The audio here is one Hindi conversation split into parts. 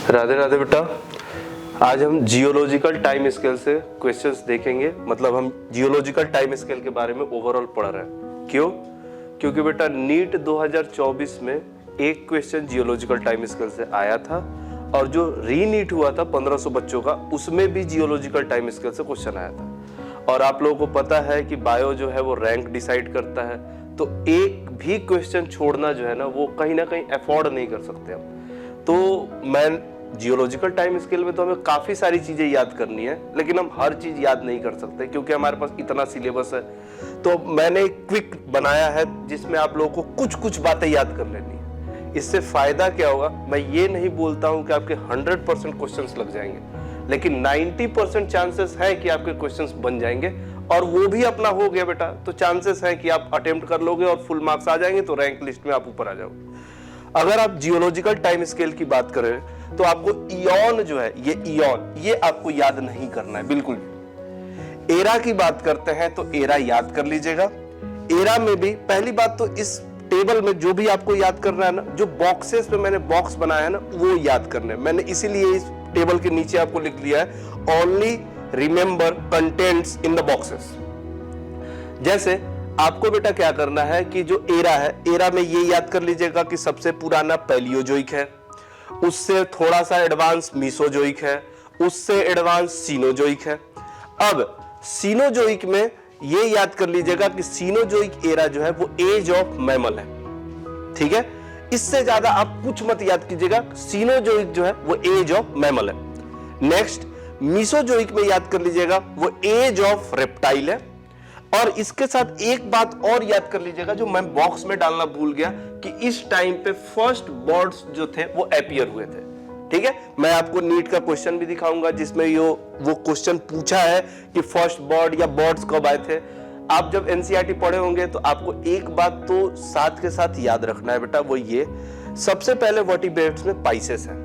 राधे राधे बेटा। आज हम जियोलॉजिकल टाइम स्केल से क्वेश्चंस देखेंगे। मतलब हम जियोलॉजिकल टाइम स्केल के बारे में ओवरऑल पढ़ रहे हैं। क्यों? क्योंकि बेटा नीट 2024 में एक क्वेश्चन जियोलॉजिकल टाइम स्केल से आया था और जो रीनीट हुआ था 1500 बच्चों का, उसमें भी जियोलॉजिकल टाइम स्केल से क्वेश्चन आया था। और आप लोगों को पता है कि बायो जो है वो रैंक डिसाइड करता है, तो एक भी क्वेश्चन छोड़ना जो है ना वो कहीं ना कहीं अफोर्ड नहीं कर सकते हम। तो मैं जियोलॉजिकल टाइम स्केल में तो हमें काफी सारी चीजें याद करनी है, लेकिन हम हर चीज याद नहीं कर सकते क्योंकि हमारे पास इतना सिलेबस है। तो मैंने एक क्विक बनाया है जिसमें आप लोगों को कुछ कुछ बातें याद कर लेनी है। इससे फायदा क्या होगा, मैं ये नहीं बोलता हूं कि आपके 100% क्वेश्चंस लग जाएंगे, लेकिन 90% चांसेस है कि आपके क्वेश्चंस बन जाएंगे। और वो भी अपना हो गया बेटा तो चांसेस है कि आप अटेम्प्ट कर लोगे और फुल मार्क्स आ जाएंगे, तो रैंक लिस्ट में आप ऊपर आ जाओगे। अगर आप जियोलॉजिकल टाइम स्केल की बात करें तो आपको इयॉन जो है, ये आपको याद नहीं करना है बिल्कुल भी। एरा की बात करते हैं तो एरा याद कर लीजिएगा। एरा में भी पहली बात तो इस टेबल में जो भी आपको याद करना है ना, जो बॉक्सेस पे मैंने बॉक्स बनाया है ना वो याद करना है। मैंने इसीलिए इस टेबल के नीचे आपको लिख दिया है only remember contents in the boxes. जैसे आपको बेटा क्या करना है कि जो एरा है, एरा में ये याद कर लीजिएगा कि सबसे पुराना पैलियोजोइक है, उससे थोड़ा सा एडवांस मीसोजोइक है, उससे एडवांस सीनोजोइक है। अब सीनोजोइक में ये याद कर लीजिएगा कि सीनोजोइक एरा जो है वो एज ऑफ मैमल है। ठीक है, इससे ज्यादा आप कुछ मत याद कीजिएगा। सीनोजोइक जो है वो एज ऑफ मैमल है। नेक्स्ट मीसोजोइक में याद कर लीजिएगा वो एज ऑफ रेप्टाइल है। और इसके साथ एक बात और याद कर लीजिएगा जो मैं बॉक्स में डालना भूल गया कि इस टाइम पे फर्स्ट बर्ड्स जो थे वो अपीयर हुए थे। ठीक है, मैं आपको नीट का क्वेश्चन भी दिखाऊंगा जिसमें वो क्वेश्चन पूछा है कि फर्स्ट बर्ड या बर्ड्स कब आए थे। आप जब एनसीईआरटी पढ़े होंगे तो आपको एक बात तो साथ के साथ याद रखना है बेटा, वो ये सबसे पहले वर्टिब्रेट्स में पाइसेस है।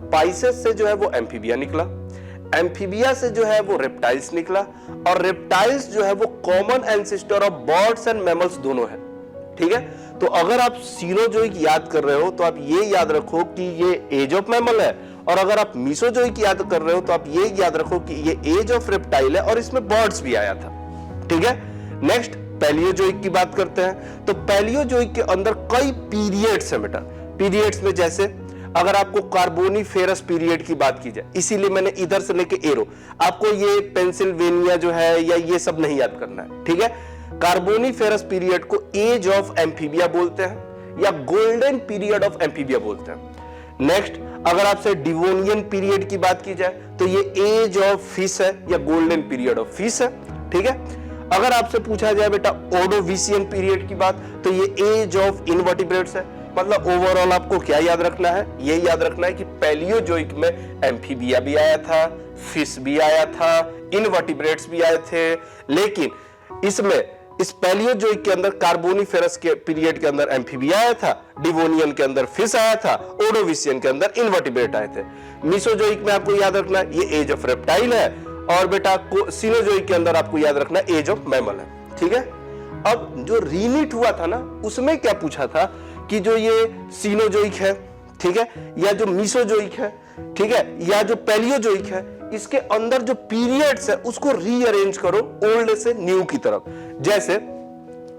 पाइसेस से जो है वो एम्फीबिया निकला, एम्फीबिया से जो है वो रेप्टाइल्स निकला, और रेप्टाइल्स जो है वो common ancestor of birds and mammals दोनों है। ठीक है, तो अगर आप सीनोजोइक याद कर रहे हो तो आप ये याद रखो कि ये एज ऑफ मैमल है, और अगर आप मीसोजोइक याद कर रहे हो तो आप ये याद रखो कि ये एज ऑफ रेप्टाइल है और इसमें बर्ड्स भी आया था। ठीक है, नेक्स्ट पैलियोजोइक की बात करते हैं। तो पैलियोजोइक के अंदर कई पीरियड्स है बेटा। पीरियड्स में जैसे अगर आपको कार्बोनीफेरस पीरियड की बात की जाए, इसीलिए मैंने इधर से लेके एरो, आपको ये पेंसिल्वेनिया जो है या ये सब नहीं याद करना है। ठीक है, कार्बोनीफेरस पीरियड को एज ऑफ एम्फीबिया बोलते हैं या गोल्डन पीरियड ऑफ एम्फीबिया बोलते हैं। नेक्स्ट अगर आपसे डिवोनियन पीरियड की बात की जाए तो ये एज ऑफ फिश है या गोल्डन पीरियड ऑफ फिश है। ठीक है, अगर आपसे पूछा जाए बेटा ओडोविशियन पीरियड की बात तो ये एज ऑफ इनवर्टिब्रेट्स है। मतलब ओवरऑल आपको क्या याद रखना है, ये याद रखना है कि पैलियोजोइक में एम्फीबिया भी आया था, फिश भी आया था, इनवर्टिब्रेट्स भी आए थे, लेकिन इसमें इस पैलियोजोइक के अंदर कार्बोनीफेरस के पीरियड के अंदर एम्फीबिया आया था, डिवोनियन के अंदर फिश आया था, ओडोविशियन के अंदर इनवर्टिब्रेट आए थे। मीसोजोइक में आपको याद रखना है ये एज ऑफ रेप्टाइल है, और बेटा सीनोजोइक के अंदर आपको याद रखना है एज ऑफ मैमल है। ठीक है, अब जो रीनीट हुआ था ना उसमें क्या पूछा था कि जो ये सीनोजोइक है, ठीक है, या जो मीसोजोइक है, ठीक है, या जो पैलियोजोइक है, इसके अंदर जो पीरियड्स है उसको रीअरेंज करो ओल्ड से न्यू की तरफ। जैसे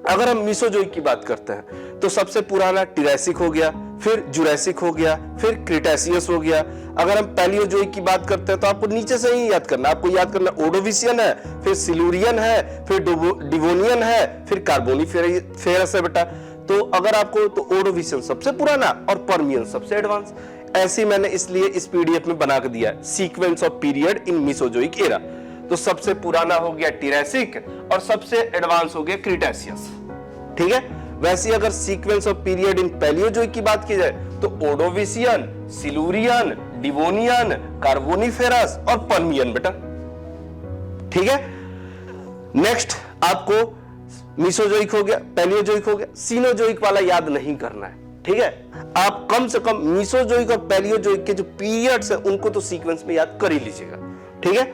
अगर हम मीसोजोइक की बात करते हैं तो सबसे पुराना टिरैसिक हो गया, फिर जुरैसिक हो गया, फिर क्रिटेशियस हो गया। अगर हम पैलियोजोइक की बात करते हैं तो आपको नीचे से ही याद करना, आपको याद करना ओडोविशियन है, फिर सिलूरियन है, फिर डिवोनियन है, फिर कार्बोनीफेरस है बेटा। तो अगर आपको तो ओडोविशियन सबसे पुराना और पर्मियन सबसे एडवांस। ऐसी मैंने इसलिए इस पीडीएफ में बना के दिया है sequence of period in Mesozoic era. तो सबसे पुराना हो गया टिरैसिक और सबसे एडवांस हो गया क्रिटेशियस। ठीक है, वैसे अगर sequence of period in Palaeozoic की बात की जाए तो ओडोविशियन, सिलूरियन, डिवोनियन, कार्बोनीफेरस और पर्मियन बेटा। ठीक है, नेक्स्ट आपको मीसोजोइक हो गया, पैलियोजोइक हो गया, सीनोजोइक वाला याद नहीं करना है। ठीक है, आप कम से कम मीसोजोइक और पैलियोजोइक के जो पीरियड्स हैं उनको तो सीक्वेंस में याद कर ही लीजिएगा। ठीक है,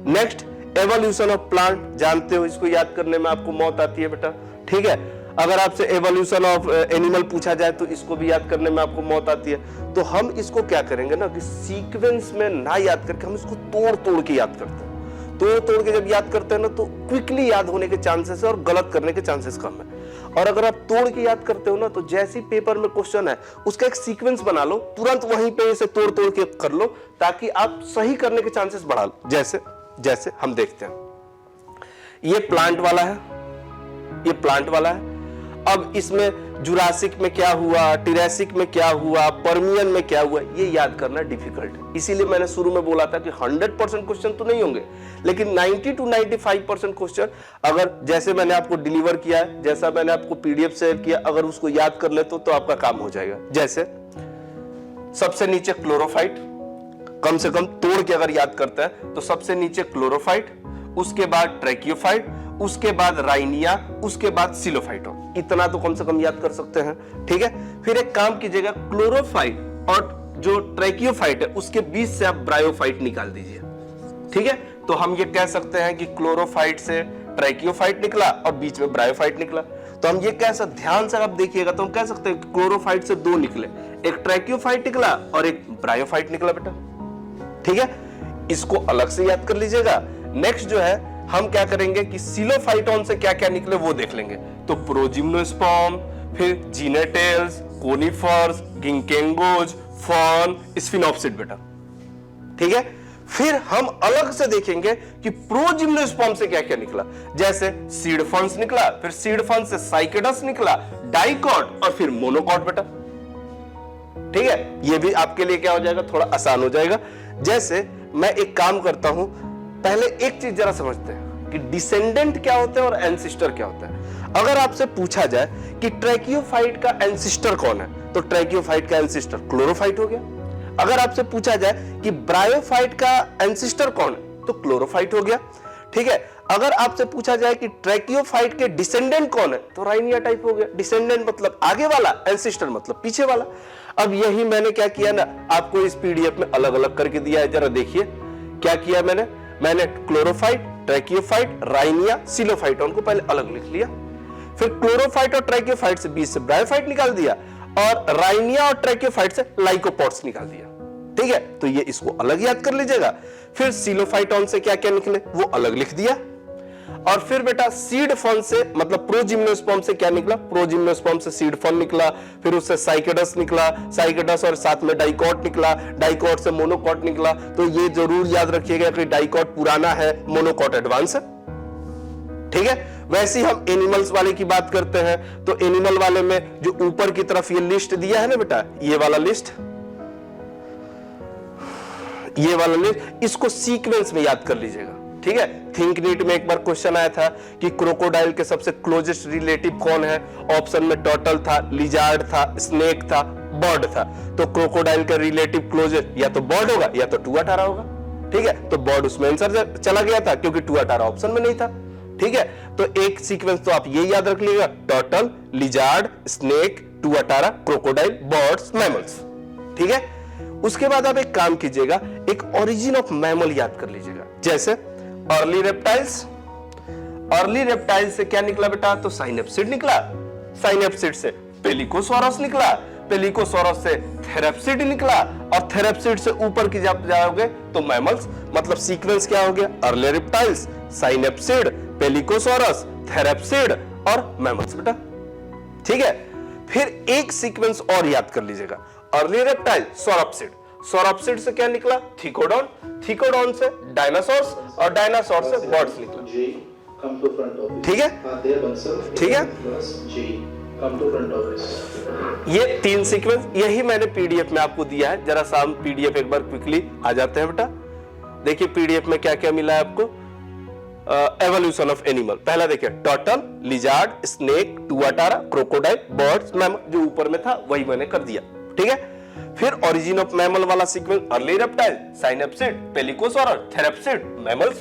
नेक्स्ट एवोल्यूशन ऑफ प्लांट जानते हो, इसको याद करने में आपको मौत आती है बेटा। ठीक है, अगर आपसे एवोल्यूशन ऑफ एनिमल पूछा जाए तो इसको भी याद करने में आपको मौत आती है। तो हम इसको क्या करेंगे ना कि सीक्वेंस में ना याद करके हम इसको तोड़ तोड़ के याद करते हैं। तोड़ तोड़ के जब याद करते हैं ना तो क्विकली याद होने के चांसेस है और गलत करने के चांसेस कम है। और अगर आप तोड़ के याद करते हो ना तो जैसे पेपर में क्वेश्चन है उसका एक सीक्वेंस बना लो, तुरंत वहीं पे इसे तोड़ तोड़ के कर लो ताकि आप सही करने के चांसेस बढ़ा लो। जैसे जैसे हम देखते हैं ये प्लांट वाला है, ये प्लांट वाला है। अब इसमें जुरासिक में क्या हुआ, टिरेसिक में क्या हुआ, पर्मियन में क्या हुआ, ये याद करना डिफिकल्ट है। इसीलिए मैंने शुरू में बोला था कि 100% क्वेश्चन तो नहीं होंगे, लेकिन 90 to 95% क्वेश्चन अगर जैसे मैंने आपको डिलीवर किया है, जैसा मैंने आपको पीडीएफ शेयर किया, अगर उसको याद कर ले तो आपका काम हो जाएगा। जैसे सबसे नीचे क्लोरोफाइट, कम से कम तोड़ के अगर याद करता है तो सबसे नीचे क्लोरोफाइट, उसके बाद ट्रैकियोफाइट, उसके बाद राइनिया, उसके बाद सिलोफाइटोन। इतना तो कम से कम याद कर सकते हैं, ठीक है। फिर एक काम कीजिएगा, क्लोरोफाइट और जो ट्रैकियोफाइट है उसके बीच से आप ब्रायोफाइट निकाल दीजिए, ठीक है। तो हम ये कह सकते हैं कि क्लोरोफाइट से ट्रैकियोफाइट निकला और बीच में ब्रायोफाइट निकला। तो हम ये कह सकते, ध्यान से आप देखिएगा तो हम कह सकते हैं क्लोरोफाइट से दो निकले, एक ट्रैकियोफाइट निकला और एक ब्रायोफाइट निकला बेटा, ठीक है। इसको अलग से याद कर लीजिएगा। नेक्स्ट जो है हम क्या करेंगे कि सिलोफाइटोन से क्या क्या निकले वो देख लेंगे। तो प्रोजिम्नोस्पर्म, फिर जीनेटेल्स, कोनिफर्स, गिंकेंगोज, फर्न, स्फिनोप्सिड बेटा, ठीक है। फिर हम अलग से देखेंगे कि प्रोजिम्नोस्पर्म से क्या क्या निकला। जैसे सीड फर्न्स निकला, फिर सीड फर्न से साइकेडस निकला, डाइकॉट और फिर मोनोकॉट बेटा, ठीक है। ये भी आपके लिए क्या हो जाएगा, थोड़ा आसान हो जाएगा। जैसे मैं एक काम करता हूं, पहले एक चीज जरा समझते हैं कि डिसेंडेंट क्या होते हैं और एंसिस्टर क्या होता है। अगर आपसे पूछा जाए कि ट्रैकियोफाइट का एंसिस्टर कौन है तो ट्रैकियोफाइट का एंसिस्टर क्लोरोफाइट हो गया। अगर आपसे पूछा जाए कि ब्रायोफाइट का एंसिस्टर कौन है तो क्लोरोफाइट हो गया, ठीक है। अगर आपसे पूछा जाए कि ट्रैकियोफाइट के डिसेंडेंट कौन है तो राइनिया टाइप हो गया। डिसेंडेंट मतलब आगे वाला, एंसिस्टर मतलब पीछे वाला। अब यही मैंने क्या किया ना, आपको इस पीडीएफ में अलग अलग करके दिया है, जरा देखिए क्या किया मैंने क्लोरोफाइट, ट्रैकियोफाइट, राइनिया, सिलोफाइटोन को पहले अलग लिख लिया, फिर क्लोरोफाइट और ट्रैकियोफाइट से बीच से ब्रायोफाइट निकाल दिया और राइनिया और ट्रैकियोफाइट से लाइकोपोड्स निकाल दिया, ठीक है। तो ये इसको अलग याद कर लीजिएगा। फिर सिलोफाइटोन से क्या क्या निकले वो अलग लिख दिया। और फिर बेटा सीड फर्न से मतलब प्रोजिम्नोस्पर्म से क्या निकला, प्रोजिम्नोस्पर्म से सीड फर्न निकला, फिर उससे साइकेडस निकला, साइकेडस और साथ में डाइकॉट निकला, डाइकॉट से मोनोकॉट निकला। तो ये जरूर याद रखिएगा कि डाइकॉट पुराना है, मोनोकॉट एडवांस है, ठीक है। वैसे ही हम एनिमल्स वाले की बात करते हैं तो एनिमल वाले में जो ऊपर की तरफ ये लिस्ट दिया है ना बेटा, ये वाला लिस्ट, ये वाला लिस्ट, इसको सीक्वेंस में याद कर लीजिएगा, ठीक है। थिंक नीट में एक बार क्वेश्चन आया था कि क्रोकोडाइल के सबसे क्लोजेस्ट रिलेटिव कौन है। ऑप्शन में टर्टल था, लिजार्ड था, स्नेक था, बर्ड था। तो क्रोकोडाइल का रिलेटिव क्लोजेस्ट या तो बर्ड होगा या तो टुआटारा होगा, ठीक है। तो बर्ड उसमें आंसर चला गया था क्योंकि टुआटारा ऑप्शन में नहीं था, ठीक है। तो एक सीक्वेंस तो आप ये याद रख लीजिएगा, turtle, lizard, snake, tuatara, crocodile, birds, mammals, ठीक है। उसके बाद आप एक काम कीजिएगा, एक ओरिजिन ऑफ मैमल याद कर लीजिएगा। जैसे अर्ली रेप्टाइल्स, अर्ली रेप्टाइल्स से क्या निकला बेटा तो साइनेप्सिड निकला, साइनेप्सिड से पेलिकोसॉरस निकला, पेलिकोसॉरस से थेरेप्सिड निकला और थेरेप्सिड से ऊपर की जब जाओगे तो मैमल्स। मतलब सीक्वेंस क्या हो गया, अर्ली रेप्टाइल्स, साइनेप्सिड, पेलिकोसॉरस, थेरेप्सिड और मैमल्स बेटा, ठीक है। फिर एक सीक्वेंस और याद कर लीजिएगा, अर्ली रेप्टाइल, सौरोप्सिड, सौरोप्सिड से क्या निकला थिकोडॉन, थिकोडॉन से डायनासोर्स और डायनासोर से बर्ड्स निकला, ठीक है, ठीक है। ये तीन सीक्वेंस यही मैंने पीडीएफ में आपको दिया है। जरा सा हम पीडीएफ एक बार क्विकली आ जाते हैं बेटा। देखिए पीडीएफ में क्या क्या मिला है आपको। एवोल्यूशन ऑफ एनिमल, पहला देखिए turtle, lizard, snake, tuatara, crocodile, birds, mammal, जो ऊपर में था वही मैंने कर दिया, ठीक है। फिर ओरिजिन ऑफ मैमल वाला सीक्वेंस, अर्ली रेप्टाइल, साइनेप्सिड, पेलिकोसॉरस, थेरेप्सिड, मैमल्स,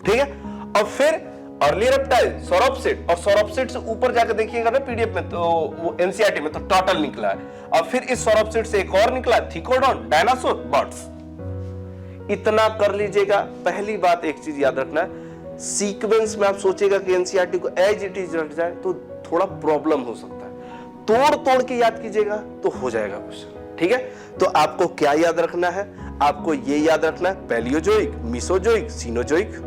ठीक है। और फिर अर्ली रेप्टाइल, सौरोप्सिड, और सौरोप्सिड से ऊपर जाकर देखिएगा ना पीडीएफ में तो वो एनसीईआरटी में तो टर्टल निकला है। और फिर इस सौरोप्सिड से एक और निकला थिकोडॉन, डायनासोर, बर्ड्स। इतना कर लीजिएगा। पहली बात एक चीज याद रखना है, सीक्वेंस में आप सोचेगा कि एनसीईआरटी को एज इट इज रख जाए तो थोड़ा प्रॉब्लम हो सकता है। तोड़ तोड़ के याद कीजिएगा तो हो जाएगा क्वेश्चन, ठीक है। तो आपको क्या याद रखना है, आपको ये याद रखना है पैलियोजोइक, मीसोजोइक, सीनोजोइक।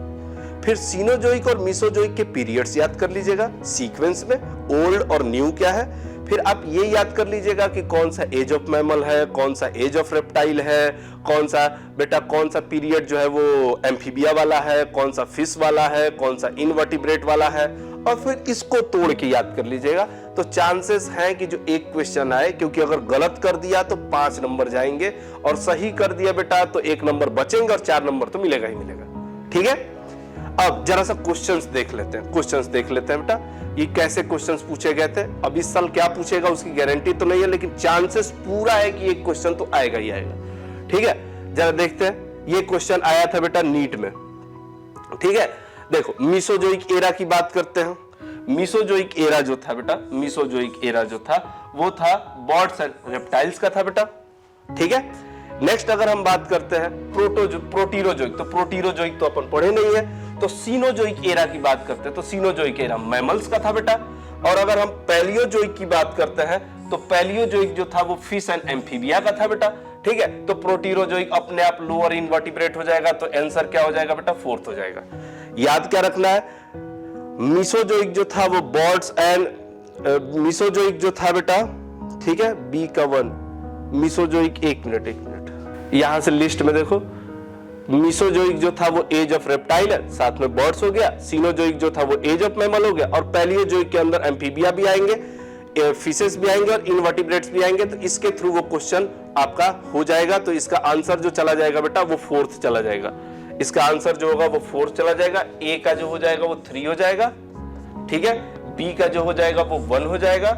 फिर सीनोजोइक और मीसोजोइक के पीरियड्स याद कर लीजिएगा सीक्वेंस में, ओल्ड और न्यू क्या है। फिर आप ये याद कर लीजिएगा कि कौन सा एज ऑफ मैमल है, कौन सा एज ऑफ रेप्टाइल है, कौन सा पीरियड जो है वो एम्फीबिया वाला है, कौन सा फिश वाला है, कौन सा इनवर्टिब्रेट वाला है, और फिर इसको तोड़ के याद कर लीजिएगा। तो चांसेस हैं कि जो एक क्वेश्चन आए, क्योंकि अगर गलत कर दिया तो 5 नंबर जाएंगे और सही कर दिया बेटा तो 1 नंबर बचेंगे और 4 नंबर तो मिलेगा ही मिलेगा, ठीक है। अब जरा सा क्वेश्चंस देख लेते हैं बेटा, ये कैसे क्वेश्चंस पूछे गए थे। अब इस साल क्या पूछेगा उसकी गारंटी तो नहीं है, लेकिन चांसेस पूरा है कि एक क्वेश्चन तो आएगा ही आएगा, ठीक है। जरा देखते हैं, ये क्वेश्चन आया था बेटा नीट में, ठीक है। देखो मीसोजोइक एरा की बात करते हैं। मीसोजोइक एरा जो था बेटा, मीसोजोइक एरा जो था वो था बर्ड्स एंड रेप्टाइल्स का था बेटा, ठीक है। नेक्स्ट अगर हम बात करते हैं प्रोटीरोजोइक, तो प्रोटीरोजोइक तो अपन पढ़े नहीं है। तो सीनोजोइक एरा की बात करते हैं तो सीनोजोइक एरा मैमल्स का था बेटा। और अगर हम पैलियोजोइक की बात करते हैं तो पैलियोजोइक जो था वो फिश एंड एम्फीबिया का था बेटा, ठीक है। तो प्रोटीरोजोइक अपने आप लोअर इनवर्टिब्रेट हो जाएगा, तो आंसर क्या हो जाएगा बेटा, 4th हो जाएगा। याद क्या रखना है, मीसोजोइक जो था वो बर्ड्स एंड मीसोजोइक जो था बेटा, ठीक है, बी का 1 मीसोजोइक। एक मिनट यहां से लिस्ट में देखो, मीसोजोइक जो था वो एज ऑफ रेप्टाइल है, साथ में बर्ड्स हो गया। सीनोजोइक जो था वो एज ऑफ मैमल हो गया, और पैलियोजोइक के अंदर एम्फीबिया भी आएंगे, फिशेस भी आएंगे और इनवर्टिब्रेट्स भी आएंगे। तो इसके थ्रू वो क्वेश्चन आपका हो जाएगा। तो इसका आंसर जो चला जाएगा बेटा वो 4th चला जाएगा। इसका आंसर जो होगा वो 4th चला जाएगा। ए का जो हो जाएगा वो 3 हो जाएगा, ठीक है। बी का जो हो जाएगा वो 1 हो जाएगा,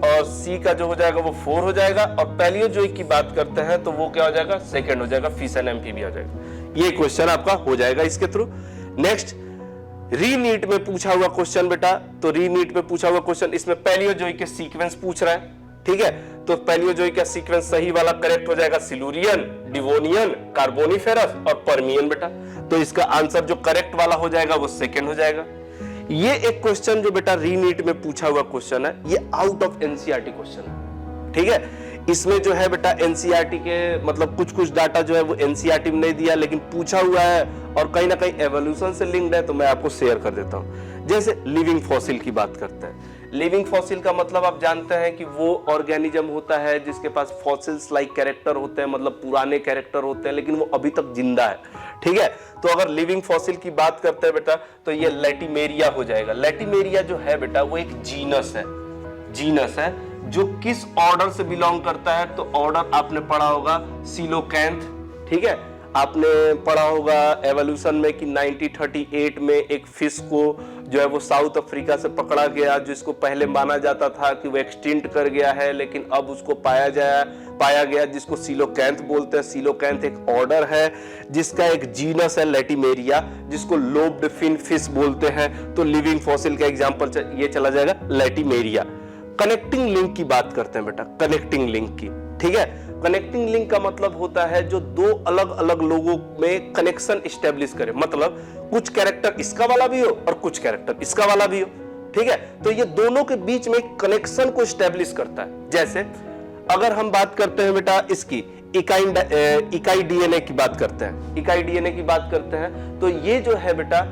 और सी का जो हो जाएगा वो 4 हो जाएगा। और पैलियोजोइक की बात करते हैं तो वो क्या हो जाएगा, 2nd हो जाएगा, फिश एंड एम्फीबिया हो जाएगा। ये क्वेश्चन आपका हो जाएगा इसके थ्रू। नेक्स्ट रीनीट में पूछा हुआ क्वेश्चन बेटा, तो रीनीट में पूछा हुआ क्वेश्चन, इसमें पैलियोजोइक के सीक्वेंस पूछ रहा है, ठीक है। तो पैलियोजोइक का सीक्वेंस सही वाला करेक्ट हो जाएगा सिलुरियन, डिवोनियन, कार्बोनिफेरस और पर्मियन बेटा। तो इसका आंसर जो करेक्ट वाला हो जाएगा वो 2nd हो जाएगा। ये एक क्वेश्चन जो बेटा रीनीट में पूछा हुआ क्वेश्चन है, ये आउट ऑफ एनसीईआरटी क्वेश्चन है, ठीक है। इसमें जो है बेटा एनसीईआरटी के मतलब कुछ डाटा जो है वो एनसीईआरटी में नहीं दिया, लेकिन पूछा हुआ है और कहीं ना कहीं एवोल्यूशन से लिंक्ड है, तो मैं आपको शेयर कर देता हूं। जैसे लिविंग फॉसिल की बात करते हैं। लिविंग फॉसिल का मतलब आप जानते हैं कि वो ऑर्गेनिज्म होता है जिसके पास फॉसिल्स लाइक कैरेक्टर होते हैं, मतलब पुराने कैरेक्टर होते हैं, लेकिन वो अभी तक जिंदा है, ठीक है। तो अगर लिविंग फॉसिल की बात करते हैं बेटा तो ये लैटिमेरिया हो जाएगा। लैटिमेरिया जो है बेटा वो एक जीनस है जो किस ऑर्डर से बिलोंग करता है, तो ऑर्डर आपने पढ़ा होगा सिलोकैंथ, ठीक है। आपने पढ़ा होगा एवोल्यूशन में कि 1938 में एक फिश को जो है वो साउथ अफ्रीका से पकड़ा गया, जिसको पहले माना जाता था कि वो एक्सटिंक्ट कर गया है, लेकिन अब उसको पाया गया जिसको सिलोकैंथ बोलते हैं। सिलोकैंथ एक ऑर्डर है जिसका एक जीनस है लैटिमेरिया, जिसको लोब्ड फिन फिश बोलते हैं। तो लिविंग फॉसिल का एग्जांपल ये चला जाएगा लैटिमेरिया। कनेक्टिंग लिंक की बात करते हैं बेटा, कनेक्टिंग लिंक की, ठीक है। कनेक्टिंग लिंक का मतलब होता है जो दो अलग अलग लोगों में कनेक्शन एस्टेब्लिश करे, मतलब कुछ कैरेक्टर इसका वाला भी हो और कुछ कैरेक्टर इसका वाला भी हो, ठीक है। तो ये दोनों के बीच में कनेक्शन को एस्टेब्लिश करता है। जैसे अगर हम बात करते हैं बेटा इसकी इकाई डीएनए की बात करते हैं, इकाई डीएनए की बात करते हैं, तो ये जो है बेटा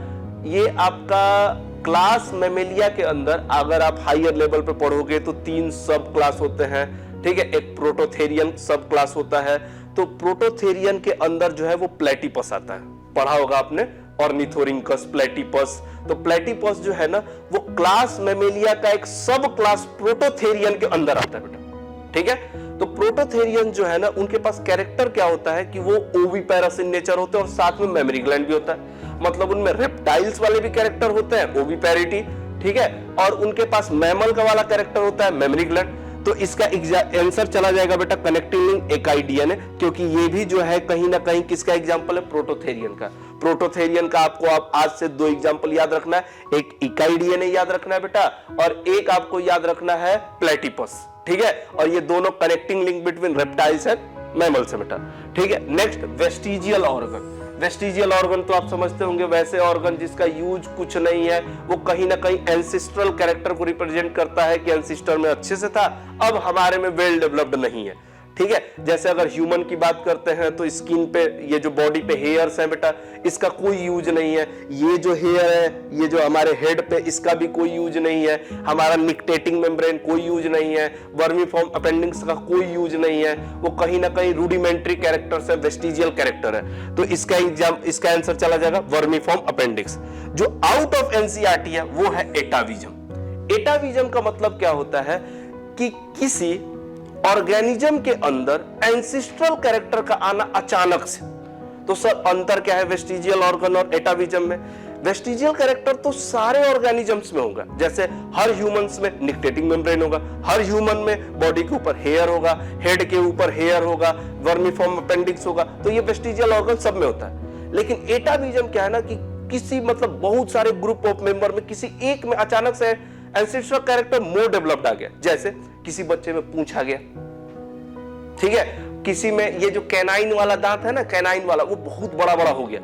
ये आपका क्लास मैमेलिया के अंदर अगर आप हायर लेवल पे पढ़ोगे तो 3 सब क्लास होते हैं, ठीक है। एक प्रोटोथेरियन सब क्लास होता है, तो प्रोटोथेरियन के अंदर जो है वो प्लेटिपस आता है, पढ़ा होगा आपने, ऑर्निथोरिंकस, प्लेटिपस। तो प्लेटिपस जो है ना वो क्लास मैमेलिया का एक सब क्लास प्रोटोथेरियन के अंदर आता है बेटा, ठीक है। तो प्रोटोथेरियन जो है ना उनके पास कैरेक्टर क्या होता है कि वो ओविपेरस इन नेचर होते हैं और साथ में मेमोरी ग्लैंड भी होता है, मतलब उनमें रेप्टाइल्स वाले भी कैरेक्टर होते हैं, ओविपेरिटी, ठीक है, और उनके पास मैमल का वाला कैरेक्टर होता है मेमोरी ग्लैंड। तो इसका आंसर चला जाएगा बेटा कनेक्टिंग लिंक इकाई डीएनए, क्योंकि ये भी जो है कहीं ना कहीं किसका एग्जांपल है, प्रोटोथेरियन का। प्रोटोथेरियन का आपको आप आज से 2 एग्जांपल याद रखना है, एक इकाई डीएनए याद रखना है बेटा और एक आपको याद रखना है प्लेटिपस, ठीक है। और ये दोनों connecting link between reptiles and mammals है बेटा, ठीक है। Next vestigial organ. Vestigial organ तो आप समझते होंगे, वैसे ऑर्गन जिसका यूज कुछ नहीं है, वो कहीं ना कहीं एंसिस्ट्रल कैरेक्टर को रिप्रेजेंट करता है कि एंसिस्टर में अच्छे से था, अब हमारे में वेल डेवलप्ड नहीं है। ठीक है, जैसे अगर ह्यूमन की बात करते हैं तो स्किन पे ये जो बॉडी पे हेयर्स हैं बेटा, इसका कोई यूज नहीं है। ये जो हेयर है, ये जो हमारे हेड पे, इसका भी कोई यूज नहीं है। हमारा निक्टेटिंग मेम्ब्रेन, कोई यूज नहीं है। वर्मीफॉर्म अपेंडिक्स का कोई यूज नहीं है। वो कहीं ना कहीं रूडिमेंट्री कैरेक्टर्स है, वेस्टिजियल कैरेक्टर है। तो इसका आंसर चला जाएगा वर्मीफॉर्म अपेंडिक्स। जो आउट ऑफ एनसीईआरटी है वो है एटाविजम। एटाविजम का मतलब क्या होता है कि किसी ऑर्गेनिज्म के अंदर एंसिस्ट्रल कैरेक्टर का आना अचानक से। तो सर अंतर क्या है वेस्टिजियल ऑर्गन और एटाविजम में? वेस्टिजियल कैरेक्टर तो सारे ऑर्गेनिजम्स में होगा, जैसे हर ह्यूमंस में निक्टेटिंग मेम्ब्रेन होगा, हर ह्यूमन में बॉडी के ऊपर हेयर होगा, हेड के ऊपर हेयर होगा, वर्मीफॉर्म अपेंडिक्स होगा, तो ये वेस्टिजियल ऑर्गन सब में होता है। लेकिन एटाविजम क्या है ना कि किसी मतलब बहुत सारे ग्रुप ऑफ मेंबर में किसी एक में अचानक से एंसेस्ट्रल कैरेक्टर मोर डेवलप्ड आ गया। जैसे किसी बच्चे में पूंछ आ गया, ठीक है, किसी में ये जो कैनाइन वाला दांत है ना, कैनाइन वाला, वो बहुत बड़ा बड़ा हो गया।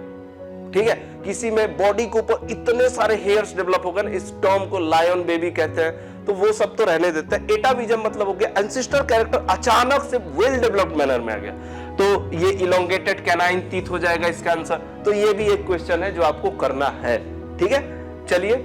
ठीक है, किसी में बॉडी के ऊपर इतने सारे हेयर्स डेवलप हो गए, इस टर्म को लायन बेबी कहते हैं। तो वो सब तो रहने देते हैं। एटाविजम मतलब हो गया एंसेस्ट्रल कैरेक्टर अचानक से वेल डेवलप्ड मैनर में आ गया, तो ये इलोंगेटेड कैनाइन टीथ हो जाएगा इसका आंसर। तो ये भी एक क्वेश्चन है जो आपको करना है। ठीक है, चलिए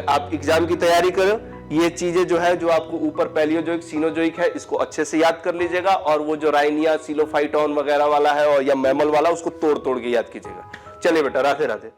आप एग्जाम की तैयारी करो। ये चीजें जो है, जो आपको ऊपर पैलियोजोइक सीनोजोइक है, इसको अच्छे से याद कर लीजिएगा, और वो जो राइनिया सिलोफाइटॉन वगैरह वाला है और या मैमल वाला, उसको तोड़ तोड़ के याद कीजिएगा। चलिए बेटा, राधे राधे।